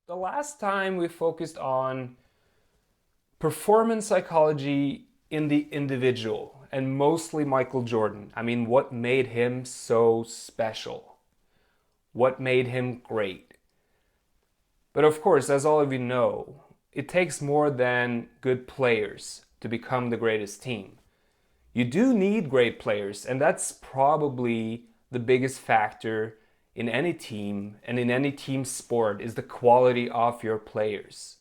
The last time we focused on performance psychology in the individual and mostly Michael Jordan. I mean, what made him so special? What made him great? But of course, as all of you know, it takes more than good players to become the greatest team. You do need great players, and that's probably the biggest factor in any team and in any team sport is the quality of your players.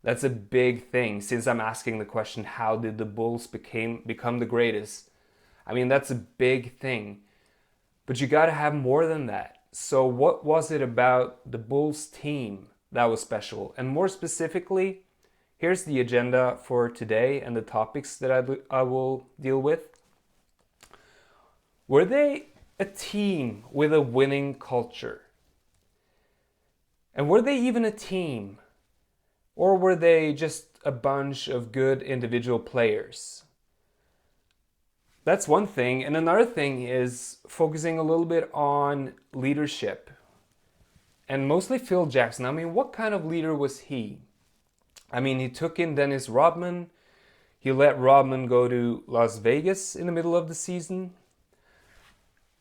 That's a big thing since I'm asking the question, how did the Bulls become the greatest? I mean, that's a big thing. But you got to have more than that. So what was it about the Bulls team that was special? And more specifically, here's the agenda for today and the topics that I will deal with. Were they a team with a winning culture? And were they even a team? Or were they just a bunch of good individual players? That's one thing. And another thing is focusing a little bit on leadership. And mostly Phil Jackson. I mean, what kind of leader was he? I mean, he took in Dennis Rodman. He let Rodman go to Las Vegas in the middle of the season.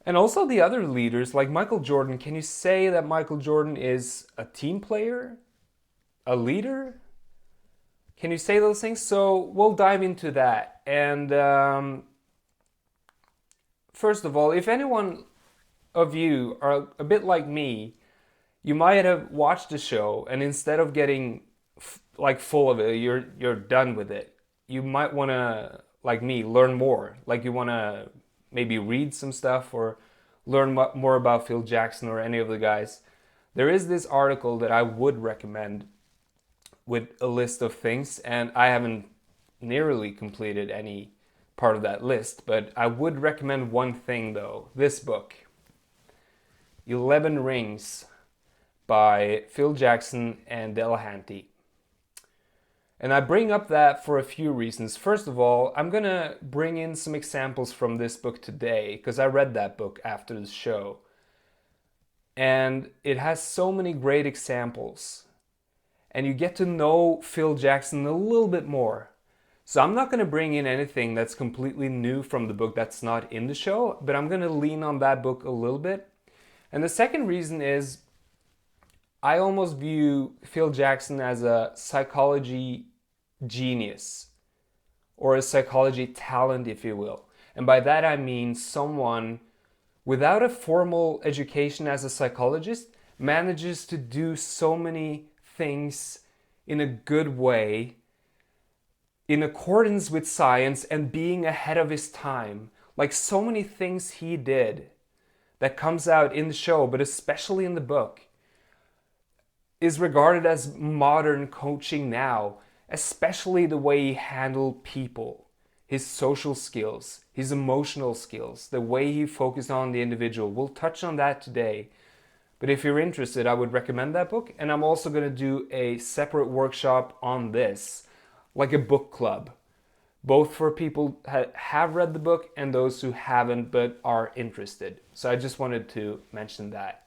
And also the other leaders, like Michael Jordan. Can you say that Michael Jordan is a team player? A leader? Can you say those things? So we'll dive into that. And first of all, if anyone of you are a bit like me, you might have watched the show and instead of getting like full of it, you're done with it. You might want to, like me, learn more. Like you want to maybe read some stuff or learn more about Phil Jackson or any of the guys. There is this article that I would recommend with a list of things, and I haven't nearly completed any part of that list, but I would recommend one thing though. This book, 11 Rings by Phil Jackson and Delahanty. And I bring up that for a few reasons. First of all, I'm gonna bring in some examples from this book today because I read that book after the show. And it has so many great examples. And you get to know Phil Jackson a little bit more. So I'm not going to bring in anything that's completely new from the book that's not in the show, but I'm going to lean on that book a little bit. And the second reason is I almost view Phil Jackson as a psychology genius or a psychology talent, if you will. And by that I mean someone without a formal education as a psychologist manages to do so many things in a good way, in accordance with science and being ahead of his time. Like so many things he did that comes out in the show, but especially in the book, is regarded as modern coaching now, especially the way he handled people, his social skills, his emotional skills, the way he focused on the individual. We'll touch on that today. But if you're interested, I would recommend that book. And I'm also going to do a separate workshop on this, like a book club, both for people who have read the book and those who haven't but are interested. So I just wanted to mention that.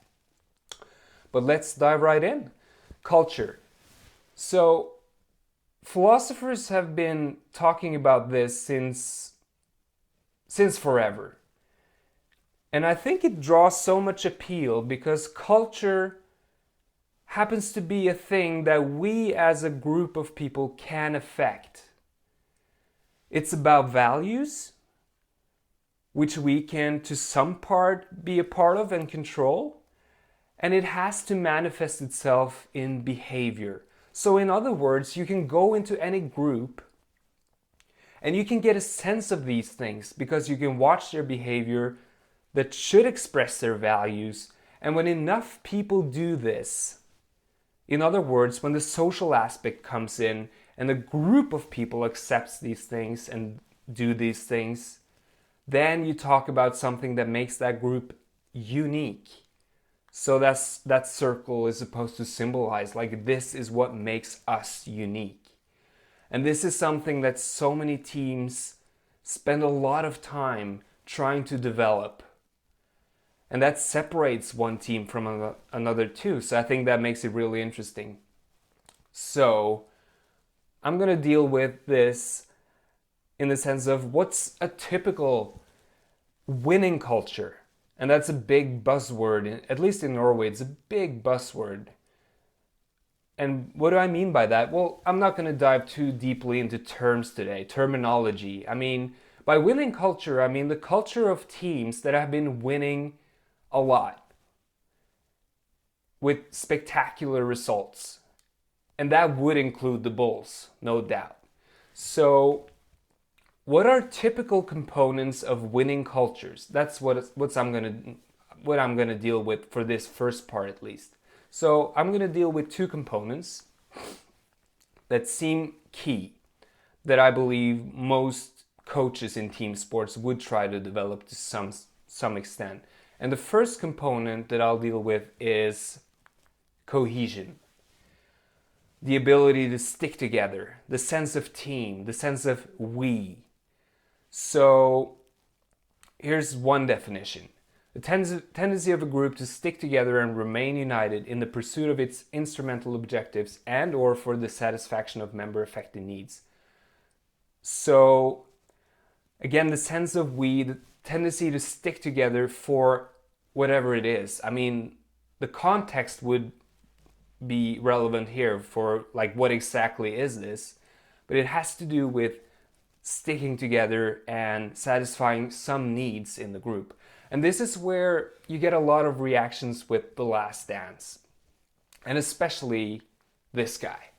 But let's dive right in. Culture. So philosophers have been talking about this since forever. And I think it draws so much appeal because culture happens to be a thing that we as a group of people can affect. It's about values, which we can to some part be a part of and control. And it has to manifest itself in behavior. So in other words, you can go into any group and you can get a sense of these things because you can watch their behavior that should express their values. And when enough people do this, in other words, when the social aspect comes in and a group of people accepts these things and do these things, then you talk about something that makes that group unique. So that circle is supposed to symbolize, like, this is what makes us unique. And this is something that so many teams spend a lot of time trying to develop. And that separates one team from another too. So I think that makes it really interesting. So I'm going to deal with this in the sense of what's a typical winning culture. And that's a big buzzword, at least in Norway, it's a big buzzword. And what do I mean by that? Well, I'm not going to dive too deeply into terms today, terminology. I mean, by winning culture, I mean the culture of teams that have been winning a lot with spectacular results. And that would include the Bulls, no doubt. So, what are typical components of winning cultures? That's what I'm gonna deal with for this first part at least. So I'm gonna deal with two components that seem key, that I believe most coaches in team sports would try to develop to some extent. And the first component that I'll deal with is cohesion. The ability to stick together, the sense of team, the sense of we. So here's one definition. The tendency of a group to stick together and remain united in the pursuit of its instrumental objectives and or for the satisfaction of member-affected needs. So again, the sense of we, the tendency to stick together for whatever it is. I mean, the context would be relevant here for like what exactly is this, but it has to do with sticking together and satisfying some needs in the group. And this is where you get a lot of reactions with The Last Dance, and especially this guy.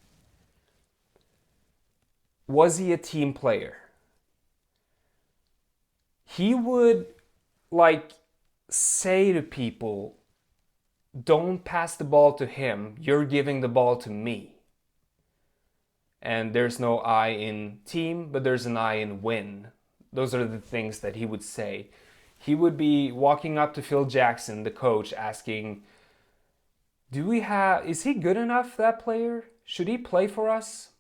Was he a team player? He would like say to people, don't pass the ball to him, you're giving the ball to me. And there's no I in team, but there's an I in win. Those are the things that he would say. He would be walking up to Phil Jackson, the coach, asking, is he good enough, that player? Should he play for us?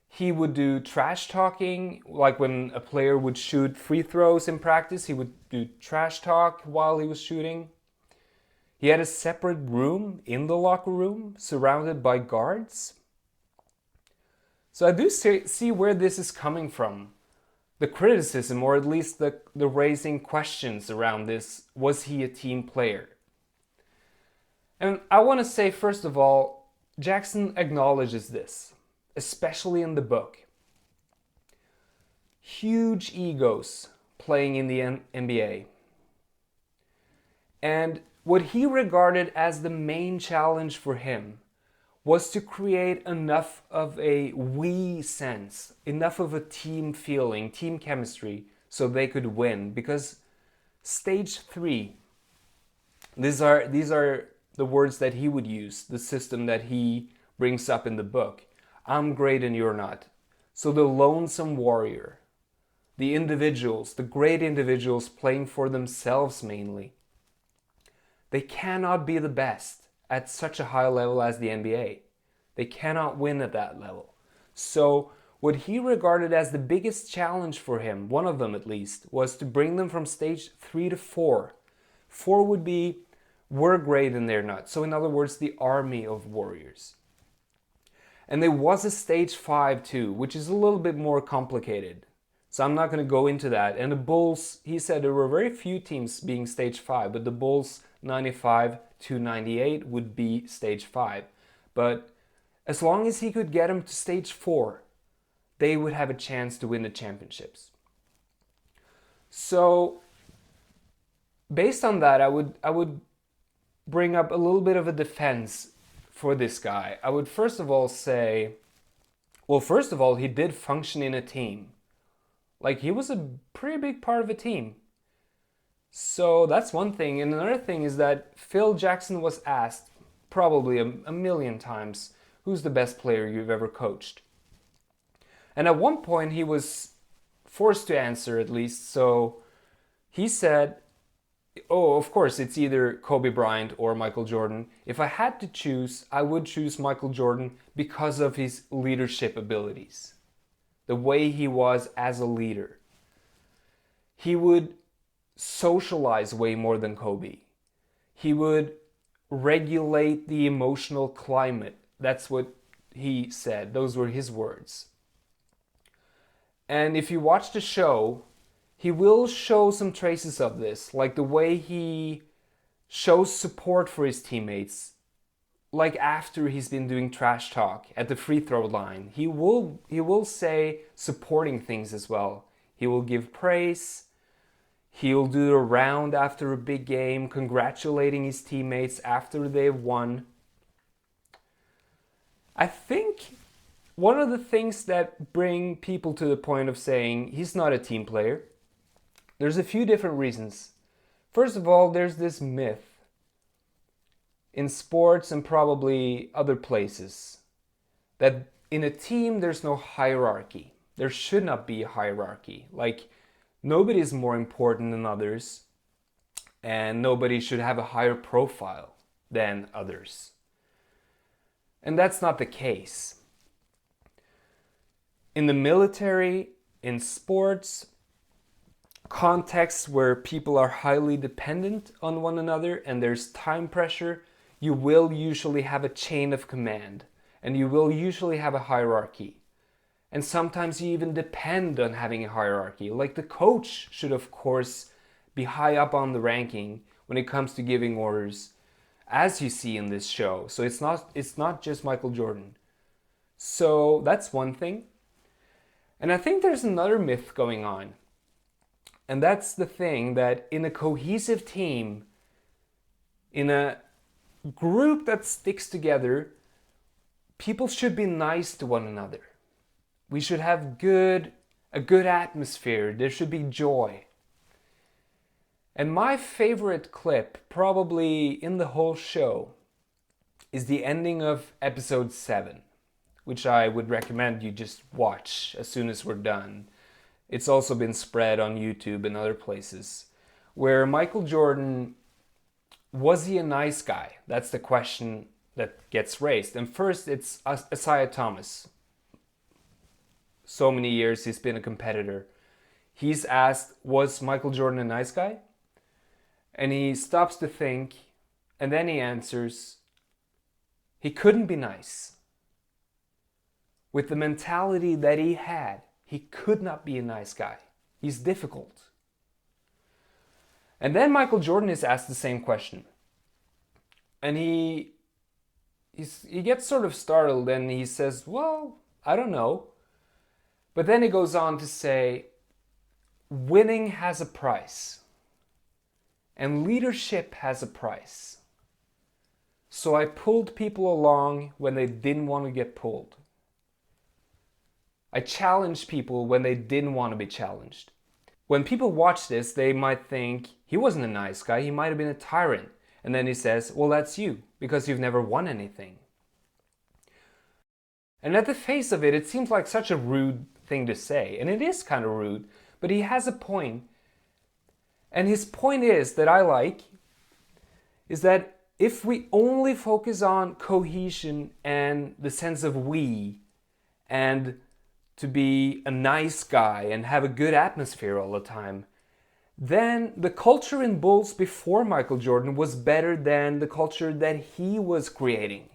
He would do trash talking, like when a player would shoot free throws in practice, he would do trash talk while he was shooting. He had a separate room in the locker room, surrounded by guards. So I do see where this is coming from. The criticism, or at least the raising questions around this, was he a team player? And I want to say, first of all, Jackson acknowledges this, especially in the book. Huge egos playing in the NBA. And what he regarded as the main challenge for him was to create enough of a we sense, enough of a team feeling, team chemistry, so they could win. Because stage 3, these are the words that he would use, the system that he brings up in the book. I'm great and you're not. So the lonesome warrior, the individuals, the great individuals playing for themselves mainly, they cannot be the best at such a high level as the NBA. They cannot win at that level. So what he regarded as the biggest challenge for him, one of them at least, was to bring them from stage 3 to 4. 4 would be, we're great and they're not. So in other words, the army of warriors. And there was a stage 5 too, which is a little bit more complicated. So I'm not going to go into that. And the Bulls, he said there were very few teams being stage 5, but the Bulls 95 to 98 would be stage 5. But as long as he could get them to stage 4, they would have a chance to win the championships. So based on that, I would bring up a little bit of a defense for this guy. I would first of all say, well, first of all, he did function in a team. Like, he was a pretty big part of a team. So that's one thing. And another thing is that Phil Jackson was asked probably a million times, who's the best player you've ever coached? And at one point he was forced to answer, at least. So he said, oh, of course, it's either Kobe Bryant or Michael Jordan. If I had to choose, I would choose Michael Jordan because of his leadership abilities. The way he was as a leader. He would socialize way more than Kobe. He would regulate the emotional climate. That's what he said. Those were his words. And if you watch the show, he will show some traces of this, like the way he shows support for his teammates, like after he's been doing trash talk at the free throw line. He will say supporting things as well. He will give praise. He'll do a round after a big game, congratulating his teammates after they've won. I think one of the things that bring people to the point of saying he's not a team player, there's a few different reasons. First of all, there's this myth in sports and probably other places that in a team there's no hierarchy. There should not be a hierarchy. Like, nobody is more important than others, and nobody should have a higher profile than others. And that's not the case. In the military, in sports, contexts where people are highly dependent on one another and there's time pressure, you will usually have a chain of command, and you will usually have a hierarchy. And sometimes you even depend on having a hierarchy. Like the coach should, of course, be high up on the ranking when it comes to giving orders, as you see in this show. So it's not just Michael Jordan. So that's one thing. And I think there's another myth going on. And that's the thing that in a cohesive team, in a group that sticks together, people should be nice to one another. We should have a good atmosphere. There should be joy. And my favorite clip, probably in the whole show, is the ending of episode 7, which I would recommend you just watch as soon as we're done. It's also been spread on YouTube and other places, where Michael Jordan, was he a nice guy? That's the question that gets raised. And first, it's Isaiah Thomas. So many years he's been a competitor. He's asked, was Michael Jordan a nice guy? And he stops to think, and then he answers, he couldn't be nice. With the mentality that he had, he could not be a nice guy. He's difficult. And then Michael Jordan is asked the same question. And he gets sort of startled and he says, well, I don't know. But then he goes on to say, winning has a price. And leadership has a price. So I pulled people along when they didn't want to get pulled. I challenged people when they didn't want to be challenged. When people watch this, they might think, he wasn't a nice guy, he might have been a tyrant. And then he says, well, that's you, because you've never won anything. And at the face of it, it seems like such a rude thing to say. And it is kind of rude, but he has a point. And his point is, that I like, is that if we only focus on cohesion and the sense of we, and to be a nice guy and have a good atmosphere all the time, then the culture in Bulls before Michael Jordan was better than the culture that he was creating.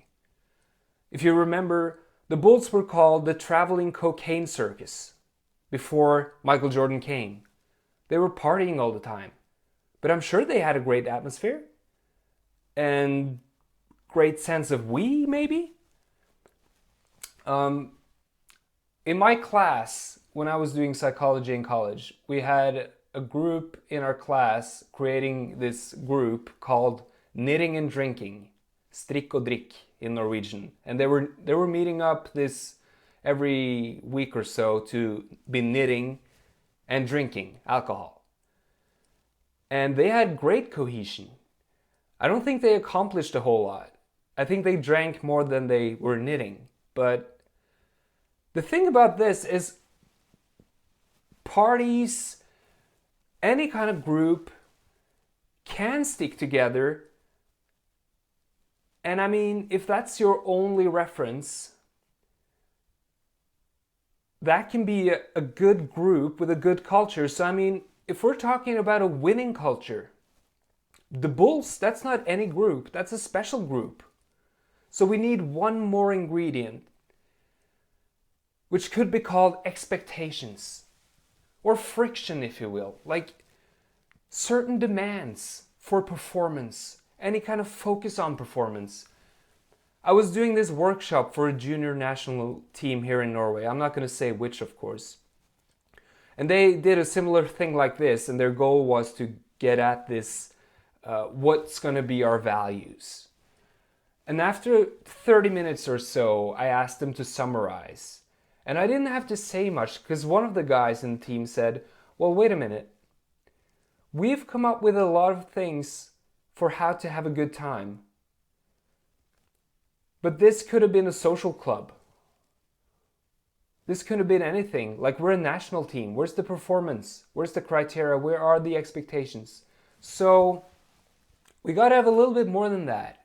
If you remember, the Bulls were called the traveling cocaine circus before Michael Jordan came. They were partying all the time. But I'm sure they had a great atmosphere and great sense of we, maybe. In my class, when I was doing psychology in college, we had a group in our class creating this group called Knitting and Drinking, strikk og drikk in Norwegian. And they were meeting up this every week or so to be knitting and drinking alcohol. And they had great cohesion. I don't think they accomplished a whole lot. I think they drank more than they were knitting. But the thing about this is parties, any kind of group can stick together. And I mean, if that's your only reference, that can be a good group with a good culture. So I mean, if we're talking about a winning culture, the Bulls, that's not any group, that's a special group. So we need one more ingredient, which could be called expectations, or friction, if you will, like certain demands for performance, any kind of focus on performance. I was doing this workshop for a junior national team here in Norway. I'm not going to say which, of course. And they did a similar thing like this, and their goal was to get at this, what's going to be our values. And after 30 minutes or so, I asked them to summarize. And I didn't have to say much, because one of the guys in the team said, well, wait a minute. We've come up with a lot of things for how to have a good time. But this could have been a social club. This could have been anything. Like, we're a national team. Where's the performance? Where's the criteria? Where are the expectations? So we got to have a little bit more than that.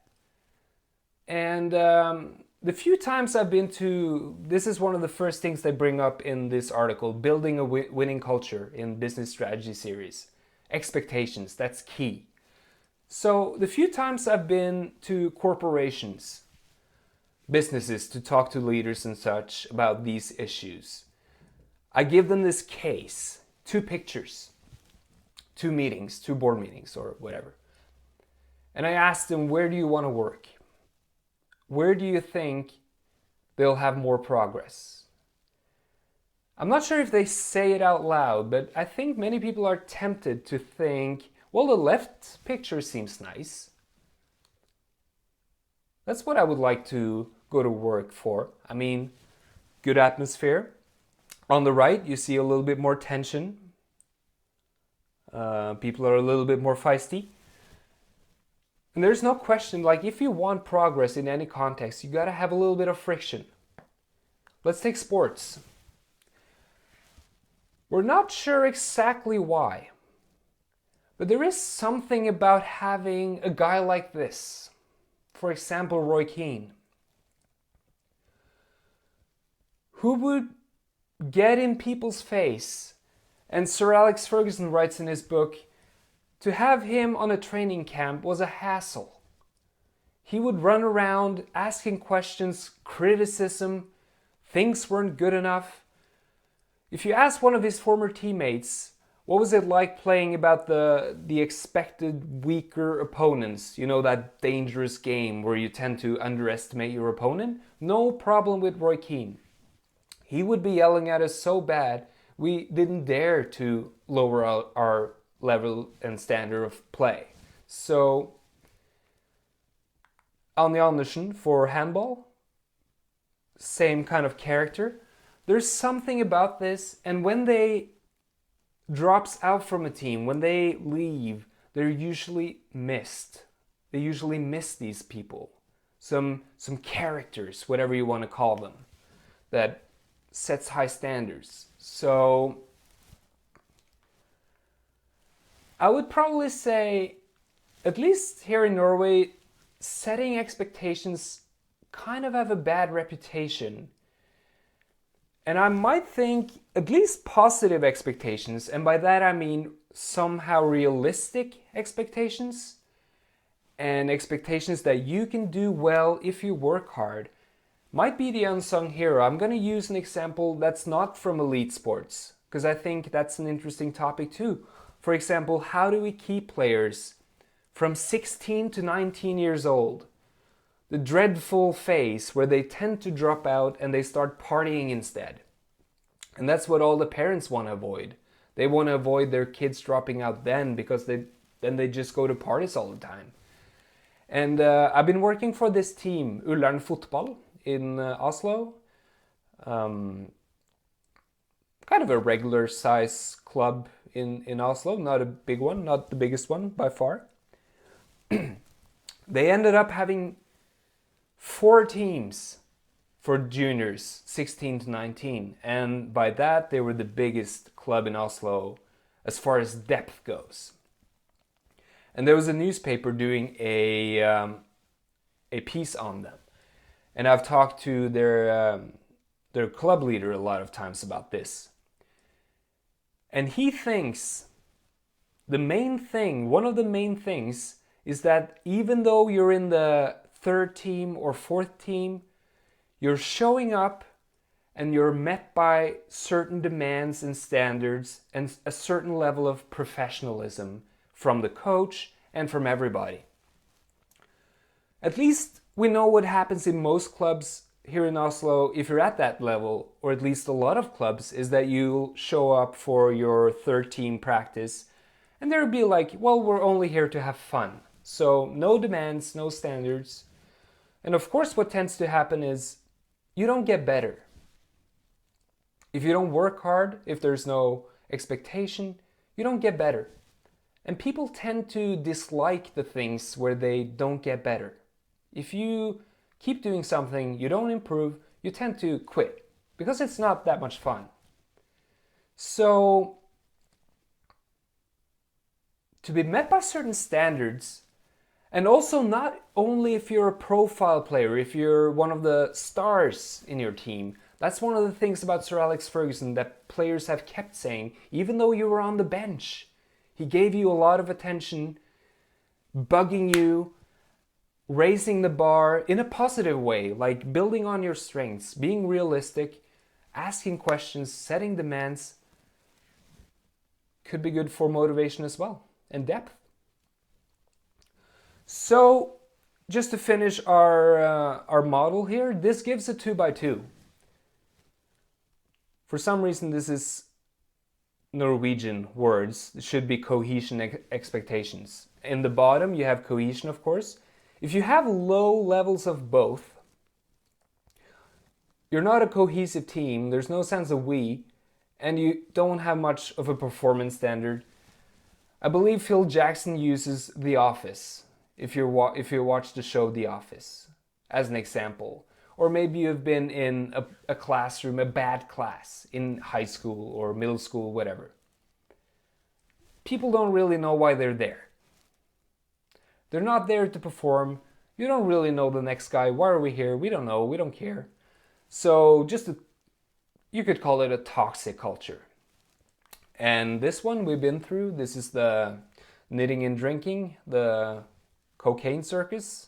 And the few times I've been to, this is one of the first things they bring up in this article, building a winning culture in business strategy series. Expectations, that's key. So the few times I've been to corporations, businesses, to talk to leaders and such about these issues, I give them this case, 2 pictures, 2 meetings, 2 board meetings or whatever. And I ask them, where do you want to work? Where do you think they'll have more progress? I'm not sure if they say it out loud, but I think many people are tempted to think, well, the left picture seems nice. That's what I would like to go to work for. I mean, good atmosphere. On the right, you see a little bit more tension. People are a little bit more feisty. And there's no question, like, if you want progress in any context, you gotta have a little bit of friction. Let's take sports. We're not sure exactly why, but there is something about having a guy like this. For example, Roy Keane, who would get in people's face, and Sir Alex Ferguson writes in his book, to have him on a training camp was a hassle. He would run around asking questions, criticism, things weren't good enough. If you ask one of his former teammates, what was it like playing about the expected weaker opponents? You know, that dangerous game where you tend to underestimate your opponent? No problem with Roy Keane. He would be yelling at us so bad, we didn't dare to lower our level and standard of play. So, Anja Andersen for handball, same kind of character. There's something about this, and when they drops out from a team, when they leave, they're usually missed. They usually miss these people. Some characters, whatever you want to call them, that sets high standards. So I would probably say, at least here in Norway, setting expectations kind of have a bad reputation. And I might think at least positive expectations, and by that I mean somehow realistic expectations, and expectations that you can do well if you work hard, might be the unsung hero. I'm going to use an example that's not from elite sports, because I think that's an interesting topic too. For example, how do we keep players from 16 to 19 years old? The dreadful phase where they tend to drop out and they start partying instead. And that's what all the parents want to avoid. They want to avoid their kids dropping out then, because then they just go to parties all the time. And I've been working for this team, Ullern Fotball, in Oslo. Kind of a regular size club in Oslo, not a big one, not the biggest one by far. They ended up having 4 teams for juniors, 16 to 19. And by that, they were the biggest club in Oslo as far as depth goes. And there was a newspaper doing a piece on them. And I've talked to their club leader a lot of times about this. And he thinks one of the main things is that even though you're in the third team or fourth team, you're showing up and you're met by certain demands and standards and a certain level of professionalism from the coach and from everybody. At least we know what happens in most clubs here in Oslo, if you're at that level, or at least a lot of clubs, is that you show up for your third team practice and they'll be like, well, we're only here to have fun. So no demands, no standards. And of course what tends to happen is you don't get better. If you don't work hard, if there's no expectation, you don't get better. And people tend to dislike the things where they don't get better. If you keep doing something, you don't improve, you tend to quit because it's not that much fun. So, to be met by certain standards, and also not only if you're a profile player, if you're one of the stars in your team. That's one of the things about Sir Alex Ferguson that players have kept saying, even though you were on the bench. He gave you a lot of attention, bugging you, raising the bar in a positive way, like building on your strengths, being realistic, asking questions, setting demands. Could be good for motivation as well, and depth. So, just to finish our model here, this gives a 2x2. For some reason, this is Norwegian words. It should be cohesion expectations. In the bottom, you have cohesion, of course. If you have low levels of both, you're not a cohesive team, there's no sense of we, and you don't have much of a performance standard. I believe Phil Jackson uses The Office, if you watch the show The Office, as an example. Or maybe you've been in a classroom, a bad class, in high school or middle school, whatever. People don't really know why they're there. They're not there to perform. You don't really know the next guy. Why are we here? We don't know. We don't care. So you could call it a toxic culture. And this one we've been through. This is the knitting and drinking, the cocaine circus.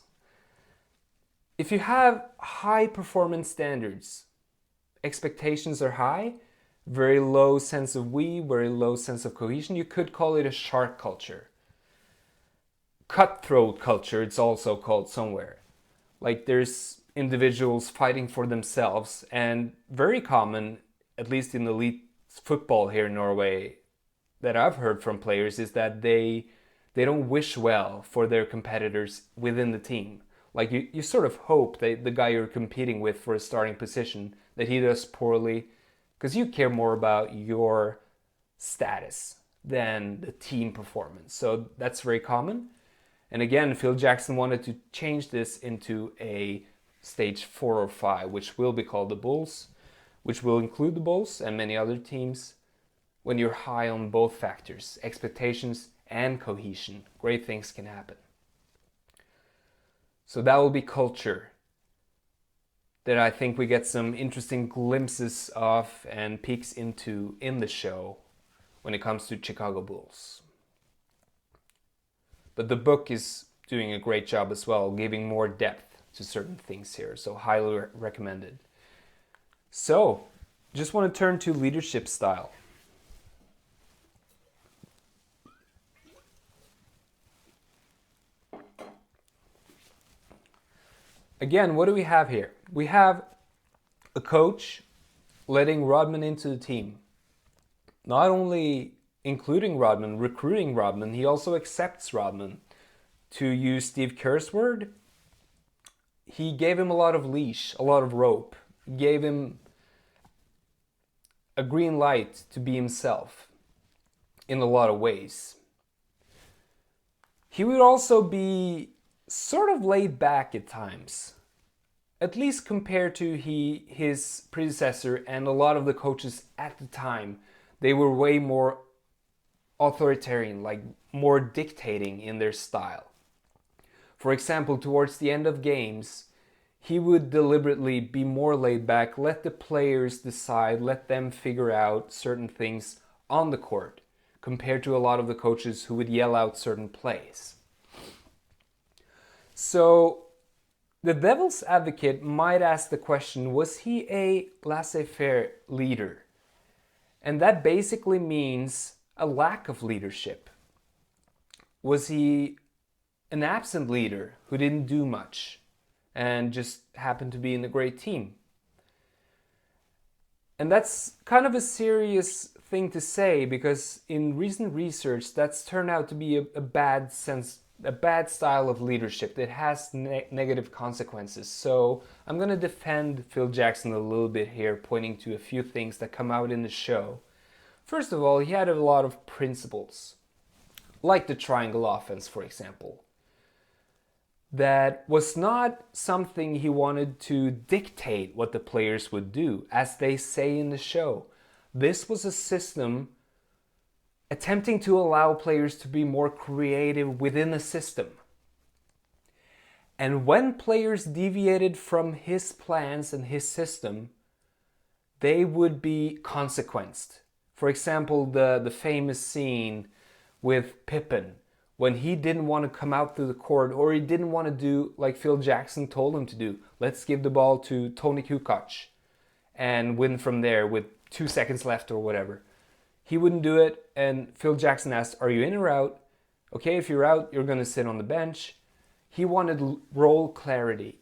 If you have high performance standards, expectations are high, very low sense of we, very low sense of cohesion, you could call it a shark culture. Cutthroat culture, it's also called somewhere. Like there's individuals fighting for themselves, and very common, at least in elite football here in Norway, that I've heard from players is that they don't wish well for their competitors within the team. Like you sort of hope that the guy you're competing with for a starting position, that he does poorly, because you care more about your status than the team performance. So that's very common. And again, Phil Jackson wanted to change this into a stage 4 or 5, which will be called the Bulls, which will include the Bulls and many other teams. When you're high on both factors, expectations and cohesion, great things can happen. So that will be culture that I think we get some interesting glimpses of and peeks into in the show when it comes to Chicago Bulls. But the book is doing a great job as well, giving more depth to certain things here, so highly recommended. So, just want to turn to leadership style. Again, what do we have here? We have a coach letting Rodman into the team. Not only including Rodman, recruiting Rodman, he also accepts Rodman. To use Steve Kerr's word, he gave him a lot of leash, a lot of rope. Gave him a green light to be himself in a lot of ways. He would also be sort of laid back at times, at least compared to his predecessor and a lot of the coaches at the time. They were way more authoritarian, like more dictating in their style. For example, towards the end of games, he would deliberately be more laid back, let the players decide, let them figure out certain things on the court, compared to a lot of the coaches who would yell out certain plays. So the devil's advocate might ask the question, was he a laissez-faire leader? And that basically means a lack of leadership. Was he an absent leader who didn't do much and just happened to be in a great team? And that's kind of a serious thing to say, because in recent research that's turned out to be a bad style of leadership that has negative consequences. So I'm going to defend Phil Jackson a little bit here, pointing to a few things that come out in the show. First of all, he had a lot of principles, like the triangle offense, for example. That was not something he wanted to dictate what the players would do, as they say in the show. This was a system attempting to allow players to be more creative within the system. And when players deviated from his plans and his system, they would be consequenced. For example, the famous scene with Pippen, when he didn't want to come out through the court, or he didn't want to do like Phil Jackson told him to do. Let's give the ball to Tony Kukoc and win from there with 2 seconds left or whatever. He wouldn't do it, and Phil Jackson asked, are you in or out? Okay, if you're out, you're going to sit on the bench. He wanted role clarity,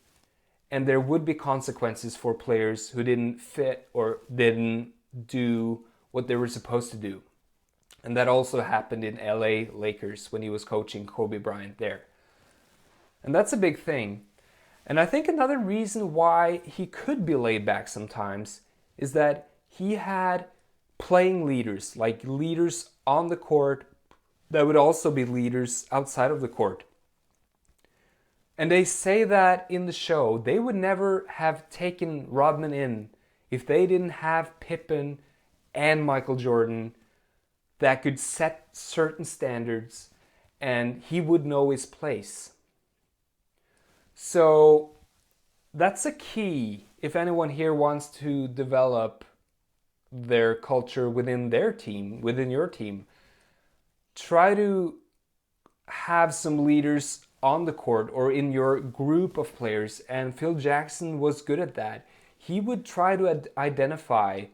and there would be consequences for players who didn't fit or didn't do what they were supposed to do. And that also happened in LA Lakers when he was coaching Kobe Bryant there. And that's a big thing. And I think another reason why he could be laid back sometimes is that he had playing leaders, like leaders on the court that would also be leaders outside of the court. And they say that in the show, they would never have taken Rodman in if they didn't have Pippen and Michael Jordan that could set certain standards, and he would know his place. So that's a key if anyone here wants to develop their culture within their team, within your team. Try to have some leaders on the court or in your group of players, and Phil Jackson was good at that. He would try to identify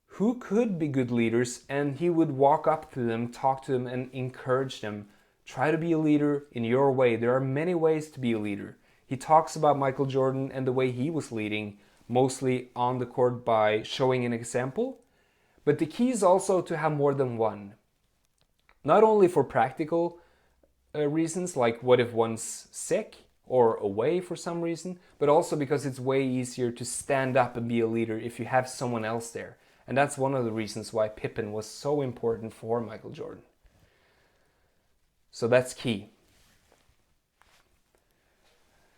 who could be good leaders, and he would walk up to them, talk to them, and encourage them. Try to be a leader in your way. There are many ways to be a leader. He talks about Michael Jordan and the way he was leading, mostly on the court by showing an example. But the key is also to have more than one. Not only for practical reasons, like what if one's sick or away for some reason, but also because it's way easier to stand up and be a leader if you have someone else there. And that's one of the reasons why Pippen was so important for Michael Jordan. So that's key.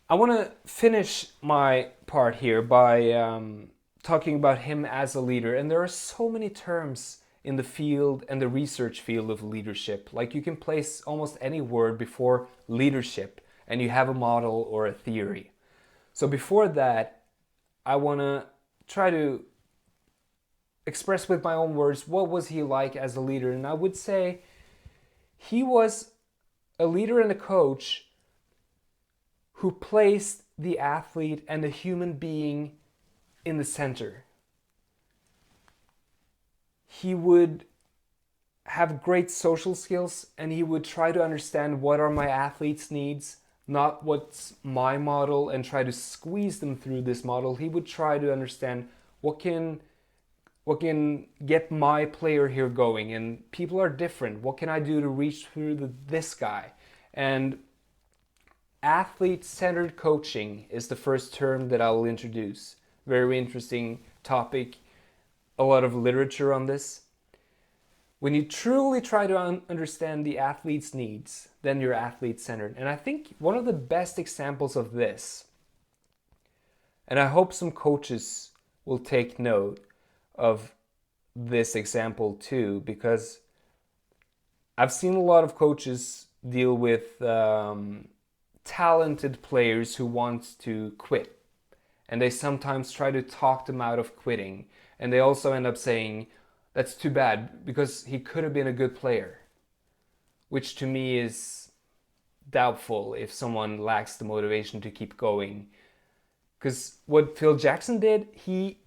I want to finish my part here by talking about him as a leader. And there are so many terms in the field and the research field of leadership. Like you can place almost any word before leadership and you have a model or a theory. So before that, I want to try to express with my own words, what was he like as a leader? And I would say he was a leader and a coach who placed the athlete and the human being in the center. He would have great social skills, and he would try to understand what are my athletes' needs, not what's my model, and try to squeeze them through this model. He would try to understand what can get my player here going, and people are different. What can I do to reach through this guy? And athlete-centered coaching is the first term that I will introduce. Very interesting topic, a lot of literature on this. When you truly try to understand the athlete's needs, then you're athlete-centered. And I think one of the best examples of this, and I hope some coaches will take note of this example too, because I've seen a lot of coaches deal with talented players who want to quit, and they sometimes try to talk them out of quitting, and they also end up saying That's too bad, because he could have been a good player, which to me is doubtful if someone lacks the motivation to keep going. Because what Phil Jackson did, he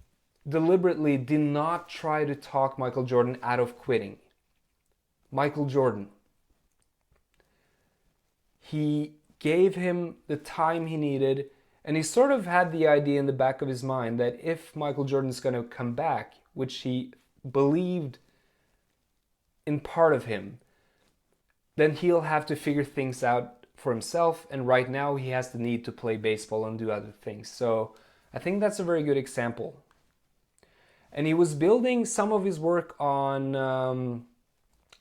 deliberately did not try to talk Michael Jordan out of quitting. Michael Jordan. He gave him the time he needed, and he sort of had the idea in the back of his mind that if Michael Jordan's going to come back, which he believed in part of him, then he'll have to figure things out for himself, and right now he has the need to play baseball and do other things. So I think that's a very good example. And he was building some of his work on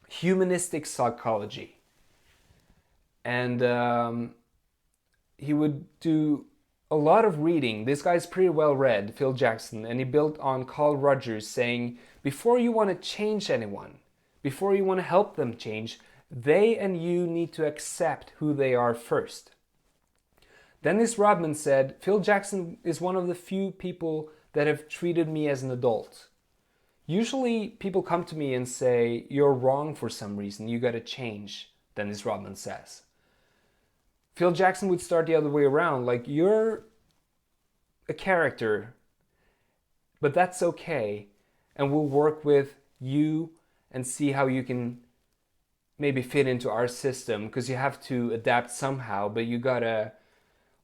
humanistic psychology. And he would do a lot of reading. This guy's pretty well read, Phil Jackson, and he built on Carl Rogers saying, before you want to change anyone, before you want to help them change, they and you need to accept who they are first. Dennis Rodman said, Phil Jackson is one of the few people that have treated me as an adult. Usually people come to me and say, you're wrong for some reason, you got to change, Dennis Rodman says. Phil Jackson would start the other way around, like, you're a character, but that's okay, and we'll work with you and see how you can maybe fit into our system, because you have to adapt somehow, but you gotta,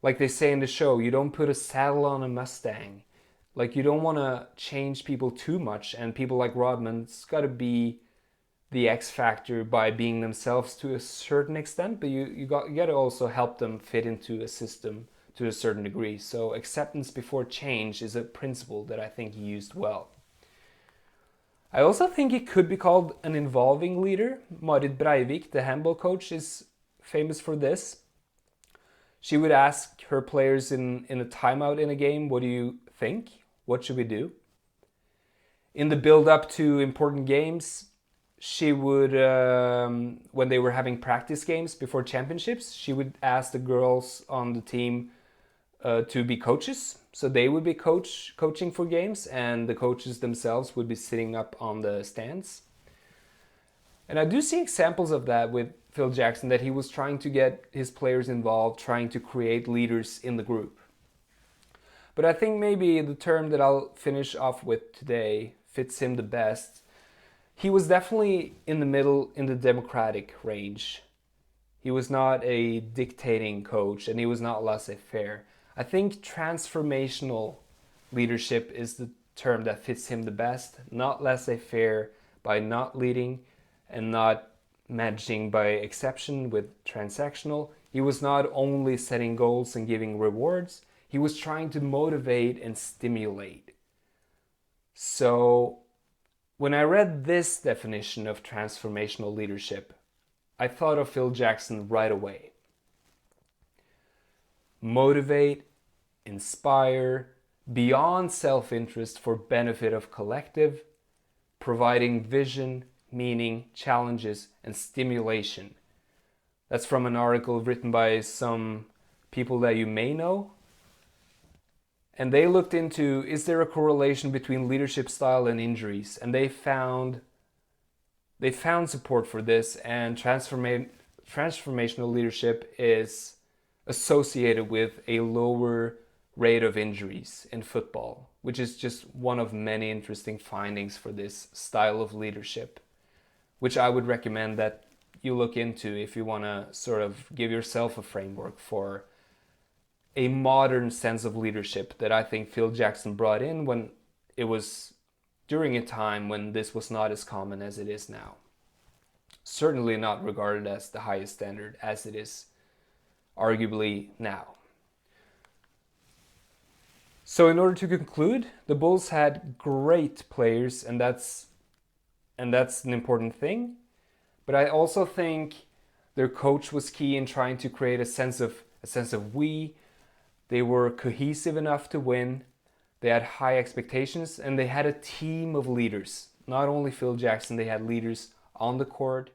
like they say in the show, you don't put a saddle on a Mustang. Like, you don't want to change people too much, and people like Rodman's got to be the X factor by being themselves to a certain extent, but you got to also help them fit into a system to a certain degree. So acceptance before change is a principle that I think he used well. I also think he could be called an involving leader. Marit Breivik, the handball coach, is famous for this. She would ask her players in a timeout in a game, what do you think? What should we do? In the build-up to important games, she would, when they were having practice games before championships, she would ask the girls on the team to be coaches. So they would be coaching for games, and the coaches themselves would be sitting up on the stands. And I do see examples of that with Phil Jackson, that he was trying to get his players involved, trying to create leaders in the group. But I think maybe the term that I'll finish off with today fits him the best. He was definitely in the middle, in the democratic range. He was not a dictating coach, and he was not laissez-faire. I think transformational leadership is the term that fits him the best. Not laissez-faire by not leading, and not managing by exception with transactional. He was not only setting goals and giving rewards, he was trying to motivate and stimulate. So when I read this definition of transformational leadership, I thought of Phil Jackson right away. Motivate, inspire, beyond self-interest for benefit of collective, providing vision, meaning, challenges, and stimulation. That's from an article written by some people that you may know. And they looked into, is there a correlation between leadership style and injuries? And they found support for this, and transformational leadership is associated with a lower rate of injuries in football, which is just one of many interesting findings for this style of leadership, which I would recommend that you look into if you want to sort of give yourself a framework for a modern sense of leadership that I think Phil Jackson brought in when it was during a time when this was not as common as it is now. Certainly not regarded as the highest standard as it is arguably now. So in order to conclude, the Bulls had great players, and that's an important thing. But I also think their coach was key in trying to create a sense of we. They were cohesive enough to win. They had high expectations, and they had a team of leaders. Not only Phil Jackson, they had leaders on the court